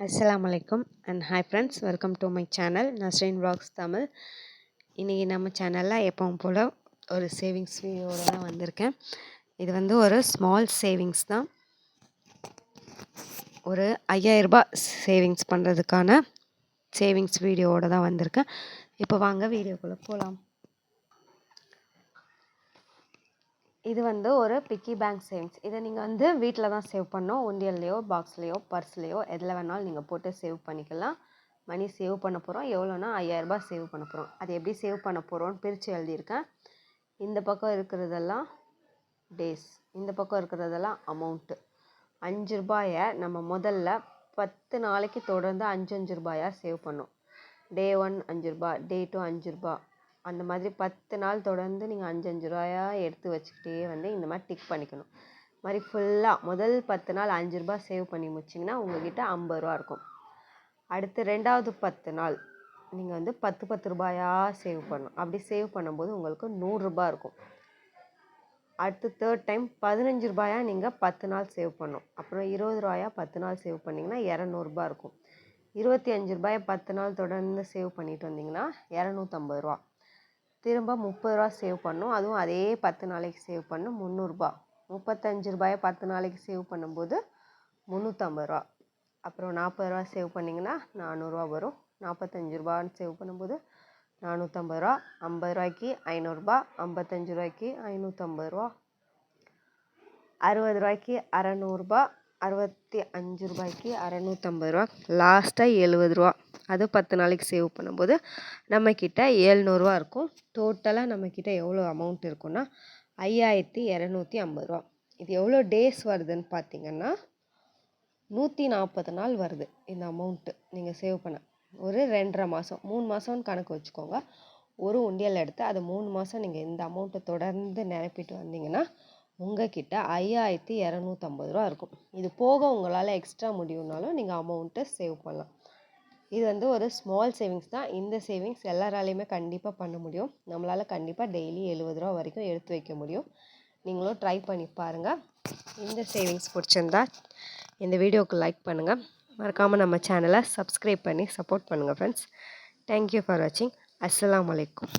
அஸ்ஸலாமு அலைக்கும் and hi friends, welcome to my channel Nasreen vlogs Tamil. இன்றைக்கி நம்ம சேனலில் எப்பவும் போல் ஒரு சேவிங்ஸ் வீடியோவோட தான் வந்திருக்கேன். இது வந்து ஒரு ஸ்மால் சேவிங்ஸ் தான். ஒரு 5000 ரூபாய் சேவிங்ஸ் பண்ணுறதுக்கான சேவிங்ஸ் வீடியோவோட தான் வந்திருக்கேன். இப்போ வாங்க வீடியோக்குள்ளே போகலாம். இது வந்து ஒரு பிக்கி பேங்க் சேவிங்ஸ். இதை நீங்கள் வந்து வீட்டில் தான் சேவ் பண்ணணும். உண்டியல்லையோ பாக்ஸ்லேயோ பர்ஸ்லேயோ எதில் வேணாலும் நீங்கள் போட்டு சேவ் பண்ணிக்கலாம். மணி சேவ் பண்ண போகிறோம். எவ்வளோனா 5000 ரூபாய் சேவ் பண்ண போகிறோம். அது எப்படி சேவ் பண்ண போகிறோன்னு பிரித்து எழுதியிருக்கேன். இந்த பக்கம் இருக்கிறதெல்லாம் டேஸ், இந்த பக்கம் இருக்கிறதெல்லாம் அமௌண்ட்டு. 5 ரூபாயை நம்ம முதல்ல 10 நாளைக்கு தொடர்ந்து 5 ரூபாயாக சேவ் பண்ணோம். டே 1 5 ரூபா, டே 2 5 ரூபா, அந்த மாதிரி 10 நாள் தொடர்ந்து நீங்கள் 5 ரூபாயா எடுத்து வச்சுக்கிட்டே வந்து இந்த மாதிரி டிக் பண்ணிக்கணும். இது மாதிரி ஃபுல்லாக முதல் 10 நாள் 5 ரூபா சேவ் பண்ணி முடிச்சிங்கன்னா உங்கள்கிட்ட 50 ரூபா இருக்கும். அடுத்து ரெண்டாவது 10 நாள் நீங்கள் வந்து 10 ரூபாயா சேவ் பண்ணணும். அப்படி சேவ் பண்ணும்போது உங்களுக்கு 100 ரூபா இருக்கும். அடுத்து தேர்ட் டைம் 15 ரூபாயா நீங்கள் 10 நாள் சேவ் பண்ணணும். அப்புறம் 20 ரூபாயா 10 நாள் சேவ் பண்ணிங்கன்னா 200 ரூபா இருக்கும். 25 ரூபாயை 10 நாள் தொடர்ந்து சேவ் பண்ணிட்டு வந்தீங்கன்னா 250 ரூபா. திரும்ப 30 ரூபா சேவ் பண்ணணும். அதுவும் அதே 10 நாளைக்கு சேவ் பண்ணணும், 300 ரூபா. 35 ரூபாயை 10 நாளைக்கு சேவ் பண்ணும்போது 350 ரூபா. அப்புறம் 40 ரூபா சேவ் பண்ணிங்கன்னா 400 ரூபா வரும். 45 ரூபான்னு சேவ் பண்ணும்போது 450 ரூபா. 50 ரூபாய்க்கு 500 ரூபா, 55 ரூபாய்க்கு 550 ரூபா, 60 ரூபாய்க்கு 600 ரூபா, 65 ரூபாய்க்கு 650 ரூபா, லாஸ்ட்டாக 70 ரூபா. அது 10 நாளைக்கு சேவ் பண்ணும்போது நம்மக்கிட்ட 700 ரூபா இருக்கும். டோட்டலாக நம்மக்கிட்ட எவ்வளோ அமௌண்ட் இருக்குன்னா 5250 ரூபா. இது எவ்வளோ டேஸ் வருதுன்னு பார்த்தீங்கன்னா 140 நாள் வருது. இந்த அமௌண்ட்டு நீங்கள் சேவ் பண்ண ஒரு 2.5 மாதம், 3 மாதம்னு கணக்கு வச்சுக்கோங்க. ஒரு உண்டியல் எடுத்து அது 3 மாதம் நீங்கள் இந்த அமௌண்ட்டை தொடர்ந்து நிரப்பிட்டு வந்தீங்கன்னா உங்கள்கிட்ட 5250 ரூபா இருக்கும். இது போக உங்களால் எக்ஸ்ட்ரா முடியும்னாலும் நீங்கள் அமௌண்ட்டை சேவ் பண்ணலாம். இது வந்து ஒரு ஸ்மால் சேவிங்ஸ் தான். இந்த சேவிங்ஸ் எல்லாராலையுமே கண்டிப்பாக பண்ண முடியும். நம்மளால் கண்டிப்பாக டெய்லி 70 ரூபா வரைக்கும் எடுத்து வைக்க முடியும். நீங்களும் ட்ரை பண்ணி பாருங்கள். இந்த சேவிங்ஸ் பிடிச்சிருந்தா இந்த வீடியோவுக்கு லைக் பண்ணுங்கள். மறக்காமல் நம்ம சேனலை சப்ஸ்கிரைப் பண்ணி சப்போர்ட் பண்ணுங்கள் ஃப்ரெண்ட்ஸ். தேங்க்யூ ஃபார் வாட்சிங். அஸ்ஸலாமு அலைக்கும்.